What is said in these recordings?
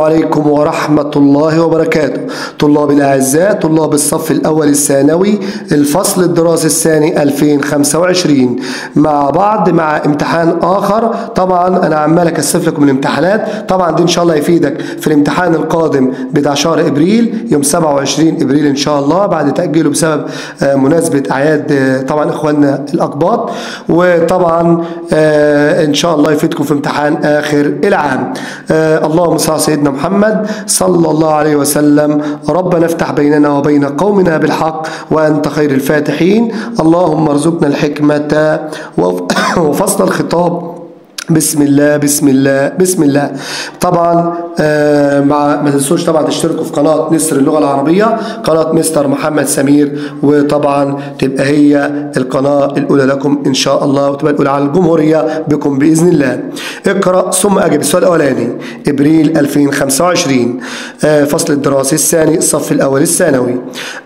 عليكم ورحمة الله وبركاته. طلاب الأعزاء، طلاب الصف الأول الثانوي، الفصل الدراسي الثاني 2025 مع بعض مع امتحان آخر. طبعا أنا عمال أكثف لكم الامتحانات، طبعا دي إن شاء الله يفيدك في الامتحان القادم بتاع شهر إبريل يوم 27 إبريل إن شاء الله، بعد تأجيله بسبب مناسبة أعياد طبعا إخواننا الأقباط. وطبعا إن شاء الله يفيدكم في امتحان آخر العام. اللهم صل على سيدنا محمد صلى الله عليه وسلم. ربنا افتح بيننا وبين قومنا بالحق وأنت خير الفاتحين. اللهم ارزقنا الحكمة وفصل الخطاب. بسم الله بسم الله بسم الله. طبعا ما تنسوش طبعا تشتركوا في قناة نسر اللغة العربية، قناة مستر محمد سمير، وطبعا تبقى هي القناة الأولى لكم إن شاء الله، وتبقى الأولى على الجمهورية بكم بإذن الله. اقرأ ثم أجب. السؤال الأولاني إبريل 2025 فصل الدراسي الثاني الصف الأول الثانوي.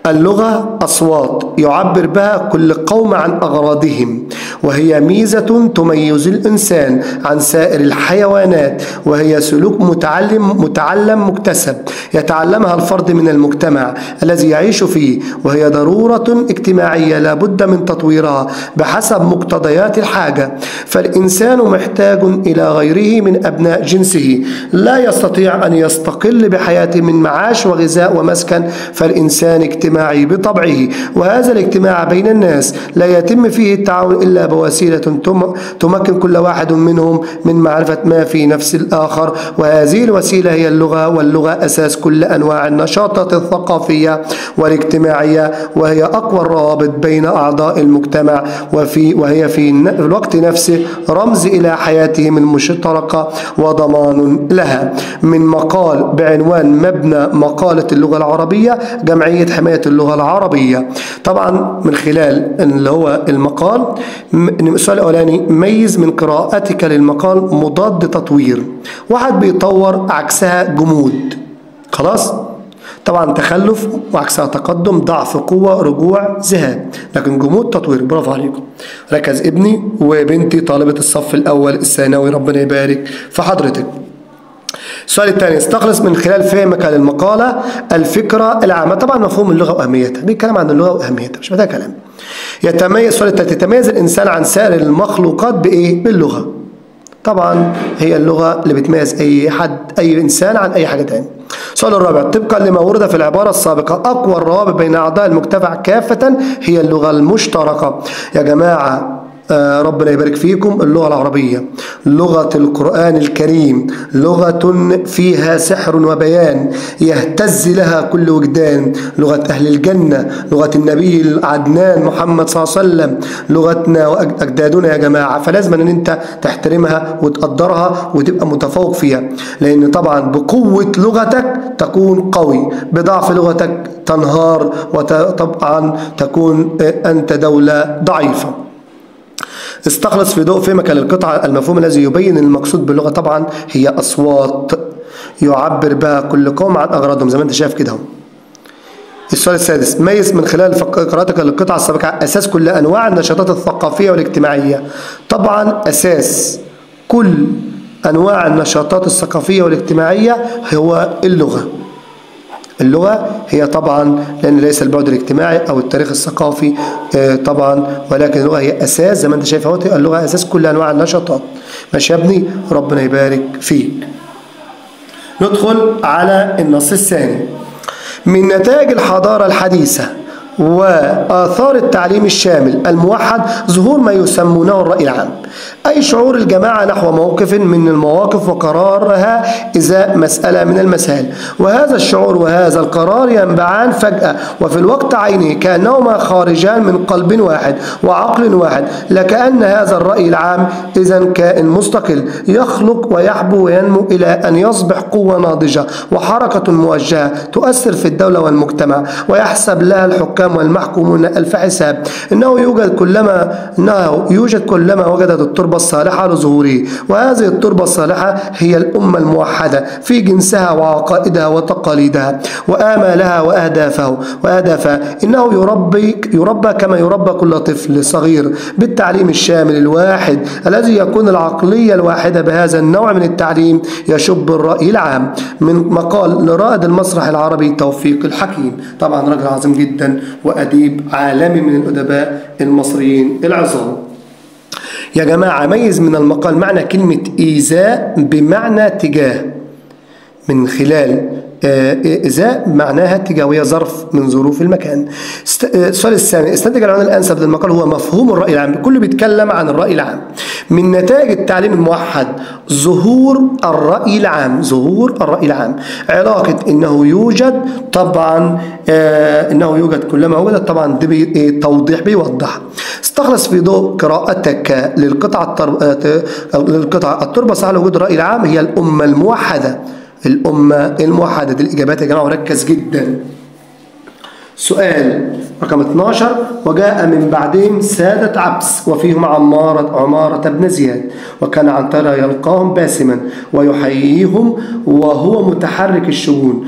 اللغة أصوات يعبر بها كل قوم عن أغراضهم، وهي ميزة تميز الإنسان عن سائر الحيوانات، وهي سلوك متعلم مكتسب يتعلمها الفرد من المجتمع الذي يعيش فيه، وهي ضرورة اجتماعية لا بد من تطويرها بحسب مقتضيات الحاجة. فالإنسان محتاج إلى غيره من أبناء جنسه، لا يستطيع أن يستقل بحياته من معاش وغذاء ومسكن، فالإنسان اجتماعي بطبعه، وهذا الاجتماع بين الناس لا يتم فيه التعاون إلا بوسيلة تمكن كل واحد منهم من معرفة ما في نفس الآخر، وهذه الوسيلة هي اللغة. واللغة أساس كل أنواع النشاطات الثقافية والاجتماعية، وهي أقوى الروابط بين أعضاء المجتمع، وهي في الوقت نفسه رمز إلى حياتهم المشتركة وضمان لها. من مقال بعنوان مبنى مقالة اللغة العربية، جمعية حماية اللغة العربية. طبعا من خلال اللي هو المقال، السؤال الأولاني: ميز من قراءتك للمقال مضاد تطوير. واحد بيطور عكسها جمود، خلاص؟ طبعا تخلف وعكسها تقدم، ضعف قوة، رجوع، ذهاب. لكن جمود تطوير. برافو عليكم. ركز ابني وبنتي طالبة الصف الأول الثانوي، ربنا يبارك في حضرتك. السؤال الثاني: استخلص من خلال فهمك للمقالة الفكرة العامة. طبعا مفهوم اللغة وأهميتها، بيتكلم عن اللغة وأهميتها، مش محتاج كلام. السؤال الثالث: يتميز الإنسان عن سائر المخلوقات بإيه؟ باللغة. طبعا هي اللغة اللي بتميز أي إنسان عن أي حاجة تانية. السؤال الرابع: طبقا لما ورد في العبارة السابقة، أقوى الروابط بين أعضاء المجتمع كافة هي اللغة المشتركة. يا جماعة ربنا يبارك فيكم، اللغة العربية لغة القرآن الكريم، لغة فيها سحر وبيان يهتز لها كل وجدان، لغة أهل الجنة، لغة النبي العدنان محمد صلى الله عليه وسلم، لغتنا وأجدادنا يا جماعة. فلازم أن أنت تحترمها وتقدرها وتبقى متفوق فيها، لأن طبعا بقوة لغتك تكون قوي، بضعف لغتك تنهار، وطبعا تكون أنت دولة ضعيفة. استخلص في ضوء فهمك للقطعة المفهوم الذي يبين المقصود باللغة. طبعا هي أصوات يعبر بها كل قوم عن أغراضهم، زي ما أنت شايف كده. السؤال السادس: ميز من خلال قراءتك للقطعة السابقة أساس كل أنواع النشاطات الثقافية والاجتماعية. طبعا أساس كل أنواع النشاطات الثقافية والاجتماعية هو اللغة. اللغة هي طبعا، لأن ليس البعد الاجتماعي أو التاريخ الثقافي طبعا، ولكن اللغة هي أساس، زي ما أنت شايف اهوت، اللغة أساس كل أنواع النشاطات. ماشي يا ابني، ربنا يبارك فيك. ندخل على النص الثاني. من نتائج الحضارة الحديثة وآثار التعليم الشامل الموحد ظهور ما يسمونه الرأي العام، أي شعور الجماعة نحو موقف من المواقف وقرارها إزاء مسألة من المسائل، وهذا الشعور وهذا القرار ينبعان فجأة وفي الوقت عينه، كأنهما خارجان من قلب واحد وعقل واحد، لكأن هذا الرأي العام إذن كائن مستقل يخلق ويحبو وينمو إلى أن يصبح قوة ناضجة وحركة موجهة تؤثر في الدولة والمجتمع، ويحسب لها الحكام والمحكومون ألف حساب. إنه يوجد كلما وجدت التربة التربة الصالحة لظهوره، وهذه التربة الصالحة هي الأمة الموحدة في جنسها وعقائدها وتقاليدها وآمالها وأهدافها. إنه يربى كما يربى كل طفل صغير بالتعليم الشامل الواحد الذي يكون العقلية الواحدة بهذا النوع من التعليم يشب الرأي العام. من مقال لرائد المسرح العربي توفيق الحكيم، طبعا رجل عظيم جدا وأديب عالمي من الأدباء المصريين العظام. يا جماعة ميز من المقال معنى كلمة إيذاء بمعنى تجاه، من خلال إزاء معناها تجاوية ظرف من ظروف المكان. السؤال الثاني، استنتج العنوان الأنسب للمقال هو مفهوم الرأي العام. كله بيتكلم عن الرأي العام. من نتائج التعليم الموحد ظهور الرأي العام، ظهور الرأي العام. علاقة إنه يوجد، طبعا إنه يوجد كلما وجد، طبعا دي توضيح بيوضح. استخلص في ضوء قراءتك للقطعة التربة صح لوجود الرأي العام هي الأمة الموحدة. الأمة الموحدة، دي الإجابات يا جماعة وركز جدا. سؤال رقم 12، وجاء من بعدهم سادة عبس وفيهم عمارة بن زياد، وكان عنترة يلقاهم باسما ويحييهم وهو متحرك الشؤون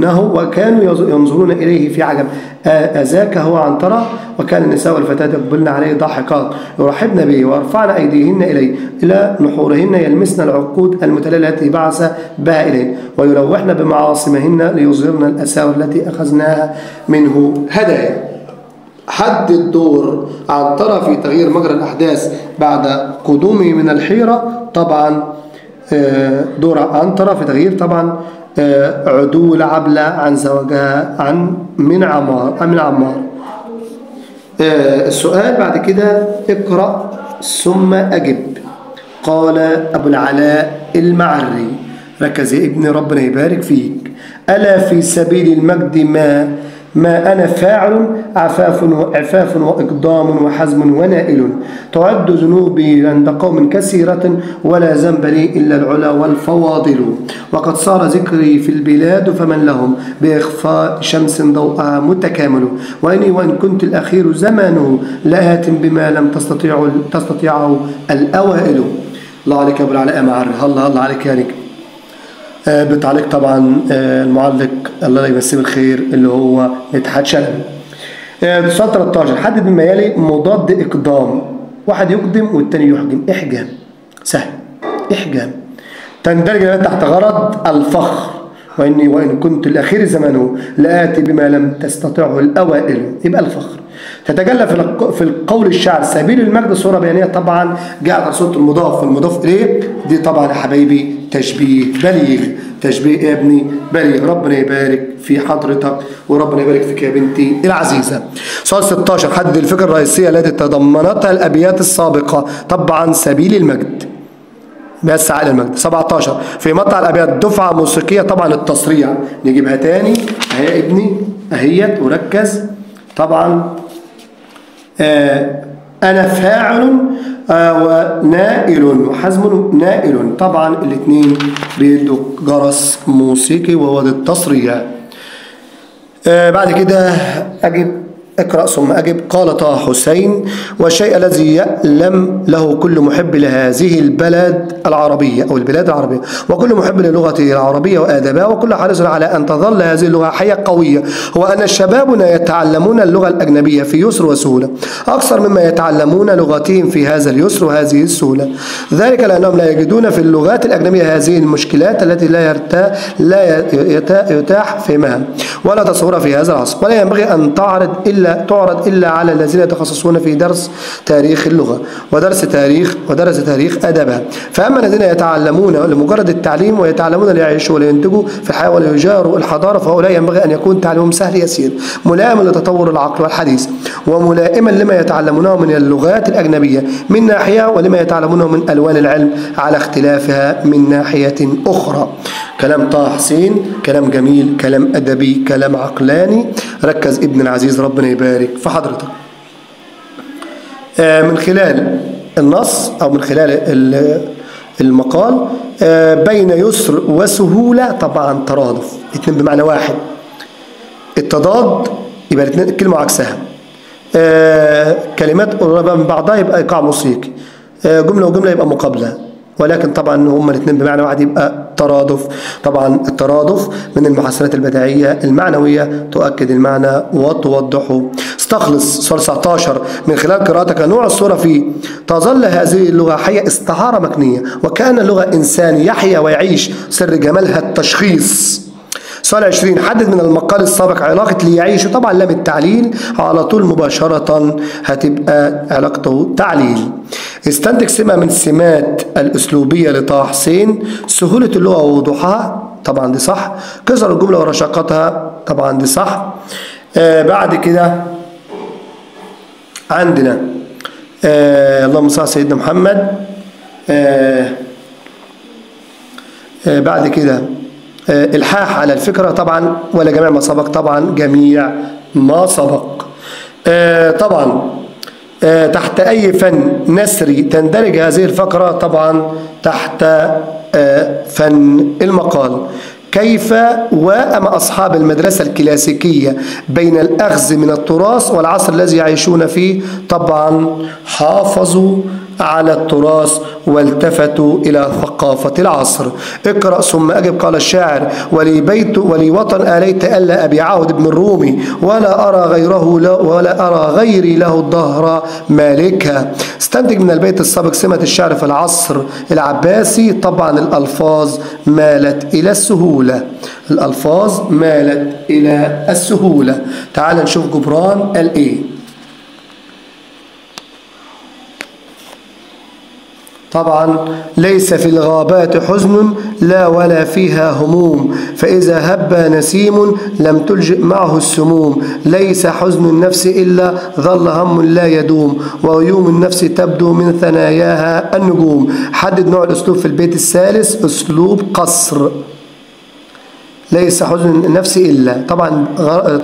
وكانوا ينظرون إليه في عجب. أذاك هو عنترة، وكان النساء والفتاة يقبلن عليه ضاحكات يرحبن به ويرفعن أيديهن إليه إلى نحورهن يلمسن العقود المتلالة التي بعث بها إليه ويلوحن بمعاصمهن ليظهرن الأساور التي أخذناها منه هدايا. حدد دور عنترة في تغيير مجرى الأحداث بعد قدومه من الحيرة. طبعا دور عنترة في تغيير طبعا عدول عبلة عن زوجها من عمار. السؤال بعد كده، اقرأ ثم أجب. قال أبو العلاء المعري، ركز يا ابني ربنا يبارك فيك. ألا في سبيل المجد ما أنا فاعل عفاف وإقدام وحزم ونائل، تعد ذنوبي عند قوم كثيرة ولا ذنب لي إلا العلا والفواضل، وقد صار ذكري في البلاد فمن لهم بإخفاء شمس ضوءها متكامل، وإني وإن كنت الأخير زمانه لآت بما لم تستطيعه الأوائل. الله عليك يا أبو العلاء معري، الله عليك يا نجم. بتعليق طبعا المعلق الله يمسيه بالخير اللي هو مدحت شلبي. سؤال 13، حدد مما يلي مضاد إقدام. واحد يقدم والتاني يحجم. إحجام سهل، إحجام تندرج تحت غرض الفخر، وإني وإن كنت الأخير زمانه لآتي بما لم تستطعه الأوائل، يبقى الفخر. تتجلى في القول الشعر سبيل المجد صورة بيانية، طبعا جاءت على صورة المضاف والمضاف إليه، دي طبعا يا حبايبي تشبيه بليغ، تشبيه يا ابني بليغ. ربنا يبارك في حضرتك وربنا يبارك فيك يا بنتي العزيزة. سؤال 16، حدد الفكرة الرئيسية التي تضمنتها الأبيات السابقة. طبعا سبيل المجد بس على المجد. 17، في مقطع الأبيات دفعة موسيقية، طبعا التصريع نجيبها تاني اهي يا ابني اهيت وركز. طبعا أنا فاعل ونائل وحزم نائل، طبعا الاثنين بيدوا جرس موسيقي وهو التصريع. بعد كده أجب، اقرأ ثم أجب. قال طه حسين، والشيء الذي يألم له كل محب لهذه البلد العربية أو البلاد العربية، وكل محب للغة العربية وآدابها، وكل حريص على أن تظل هذه اللغة حية قوية، هو أن شبابنا يتعلمون اللغة الأجنبية في يسر وسهولة أكثر مما يتعلمون لغتهم في هذا اليسر وهذه السهولة، ذلك لأنهم لا يجدون في اللغات الأجنبية هذه المشكلات التي لا يتاح فهمها ولا تصورها في هذا العصر، ولا ينبغي أن تعرض إلا على الذين يتخصصون في درس تاريخ اللغة ودرس تاريخ أدبها. فأما الذين يتعلمون لمجرد التعليم ويتعلمون ليعيشوا ولينتجوا في الحياة وليجاروا الحضارة، فهؤلاء ينبغي أن يكون تعليمهم سهل يسير ملائما لتطور العقل والحديث، وملائما لما يتعلمونه من اللغات الأجنبية من ناحية، ولما يتعلمونه من ألوان العلم على اختلافها من ناحية أخرى. كلام طه حسين، كلام جميل، كلام أدبي، كلام عقلاني. ركز ابن العزيز ربنا يبارك في حضرتك. من خلال النص أو من خلال المقال، بين يسر وسهولة طبعا ترادف، الاثنين بمعنى واحد. التضاد يبقى الاثنين كلمة عكسها. كلمات قريبة من بعضها يبقى إيقاع موسيقي. جملة وجملة يبقى مقابلة، ولكن طبعا هما الاثنين بمعنى واحد يبقى ترادف. طبعا الترادف من المحسنات البديعية المعنوية تؤكد المعنى وتوضحه. استخلص سؤال 19 من خلال قراءتك نوع الصورة فيه. تظل هذه اللغة حية استعارة مكنية، وكأن اللغة إنسان يحيا ويعيش، سر جمالها التشخيص. سؤال 20 حدد من المقال السابق علاقة ليعيش، طبعا لام التعليل على طول مباشرة هتبقى علاقته تعليل. استنتج سمة من السمات الأسلوبية لطه حسين. سهولة اللغة ووضوحها، طبعا دي صح. كسر الجملة ورشاقتها، طبعا دي صح. بعد كده عندنا اللهم صل على سيدنا محمد. بعد كده الحاح على الفكرة طبعا، ولا جميع ما سبق، طبعا جميع ما سبق. طبعا تحت أي فن نثري تندرج هذه الفقرة؟ طبعا تحت فن المقال. كيف وأم أصحاب المدرسة الكلاسيكية بين الأخذ من التراث والعصر الذي يعيشون فيه؟ طبعا حافظوا على التراث والتفتوا إلى ثقافة العصر. اقرأ ثم أجب. قال الشاعر: ولي وطن آليت ألا أبي عهد بن الرومي، ولا أرى غيري له الدهر مالكا. استنتج من البيت السابق سمة الشعر في العصر العباسي. طبعا الألفاظ مالت إلى السهولة، الألفاظ مالت إلى السهولة. تعال نشوف جبران قال إيه. طبعا ليس في الغابات حزن لا ولا فيها هموم، فإذا هب نسيم لم تلجئ معه السموم. ليس حزن النفس إلا ظل هم لا يدوم، وغيوم النفس تبدو من ثناياها النجوم. حدد نوع الأسلوب في البيت الثالث. أسلوب قصر. ليس حزن النفس إلا،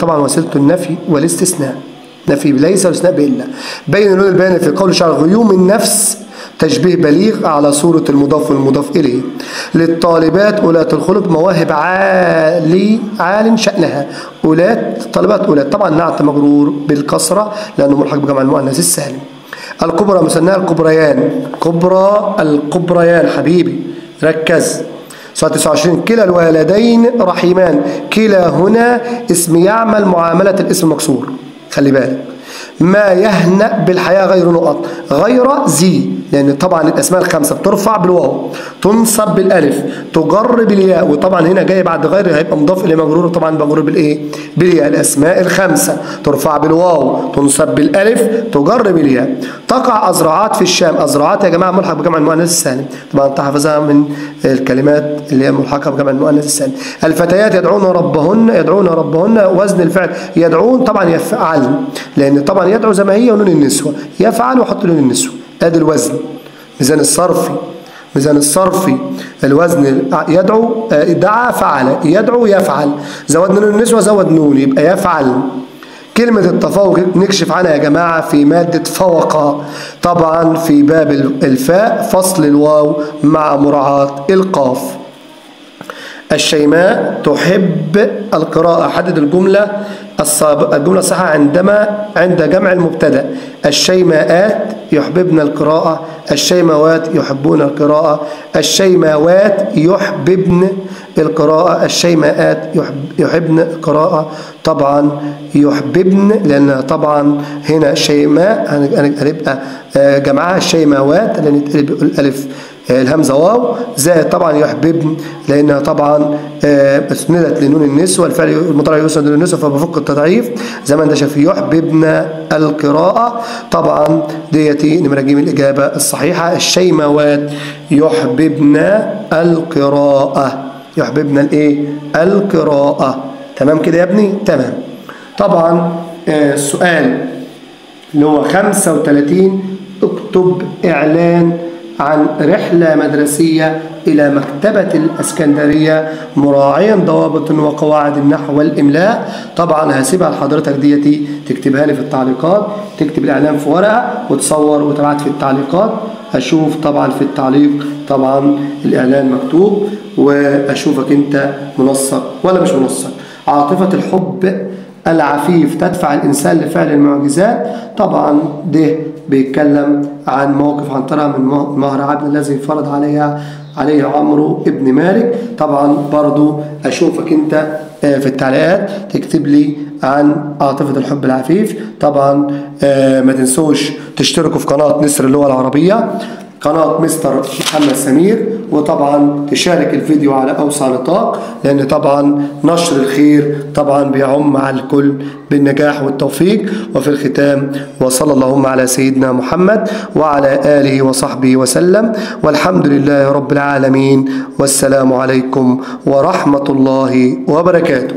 طبعا وسيلة النفي والاستثناء. نفي ليس واستثناء بإلا. بين اللون البياني في قول الشاعر: غيوم النفس تشبيه بليغ على صورة المضاف والمضاف إليه. للطالبات أولات الخلق مواهب عال شأنها. أولات طالبات أولات، طبعا نعت مجرور بالكسرة لأنه ملحق بجمع المؤنث السالم. الكبرى مثناها الكبريان. الكبريان حبيبي ركز. سؤال 29 كلا الوالدين رحيمان. كلا هنا اسم يعمل معاملة الاسم المكسور، خلي بالك. ما يهنأ بالحياة غير نقط، غير ذي، لأن طبعا الأسماء الخمسة بترفع بالواو، تنصب بالألف، تجر بالياء، وطبعا هنا جاي بعد غير هيبقى مضاف إليه مجرور، طبعا مجرور بالإيه؟ بالياء. الأسماء الخمسة ترفع بالواو، تنصب بالألف، تجر بالياء. تقع أزرعات في الشام. أزرعات يا جماعة ملحق بجمع المؤنث السالم، طبعا تحفظها من الكلمات اللي هي ملحقة بجمع المؤنث السالم. الفتيات يدعون ربهن وزن الفعل. يدعون طبعا يفعل، لأن طبعا يدعو زي ما هي ونون النسوة، يفعل وحط نون النسوة. ادي الوزن. ميزان الصرفي الوزن يدعو، دعا فعل، يدعو يفعل، زود نون النسوة زود نون يبقى يفعل. كلمة التفوق نكشف عنها يا جماعة في مادة فوق، طبعا في باب الفاء فصل الواو مع مراعاة القاف. الشيماء تحب القراءة. حدد الجملة الصحيحة عند جمع المبتدأ. الشيماءات يحببن القراءة. الشيماوات يحبون القراءة. الشيماوات يحببن القراءة. الشيماءات يحبن القراءة. طبعا يحببن لأن طبعا هنا شيماء هنبقى جمعها الشيماوات لأن الألف الهمزة واو، زائد طبعا يحببن لأنها طبعا اسندت لنون النسوة، الفعل المضارع يسند لنون النسوة فبفك التضعيف زي ما انت شايف. يحببن القراءة، طبعا ديتي نمرة ج الإجابة الصحيحة. الشيماوات يحببن القراءة. يحببن الايه؟ القراءة. تمام كده يا ابني؟ تمام. طبعا السؤال اللي هو 35 اكتب إعلان عن رحلة مدرسية إلى مكتبة الإسكندرية مراعيا ضوابط وقواعد النحو والإملاء. طبعا هسيبها لحضرتك ديتي تكتبها لي في التعليقات، تكتب الإعلان في ورقة وتصور وتبعت في التعليقات. أشوف طبعا في التعليق طبعا الإعلان مكتوب، وأشوفك أنت منسق ولا مش منسق. عاطفة الحب العفيف تدفع الإنسان لفعل المعجزات. طبعا ده بيتكلم عن موقف عنترة من مهر عبد الذي فرض عليه عمرو ابن مالك. طبعا برضو اشوفك انت في التعليقات تكتب لي عن عاطفة الحب العفيف. طبعا ما تنسوش تشتركوا في قناة نسر اللغة العربية، قناة مستر محمد سمير، وطبعا تشارك الفيديو على أوسع نطاق، لأن طبعا نشر الخير طبعا بيعم على الكل بالنجاح والتوفيق. وفي الختام وصلى اللهم على سيدنا محمد وعلى آله وصحبه وسلم، والحمد لله رب العالمين، والسلام عليكم ورحمة الله وبركاته.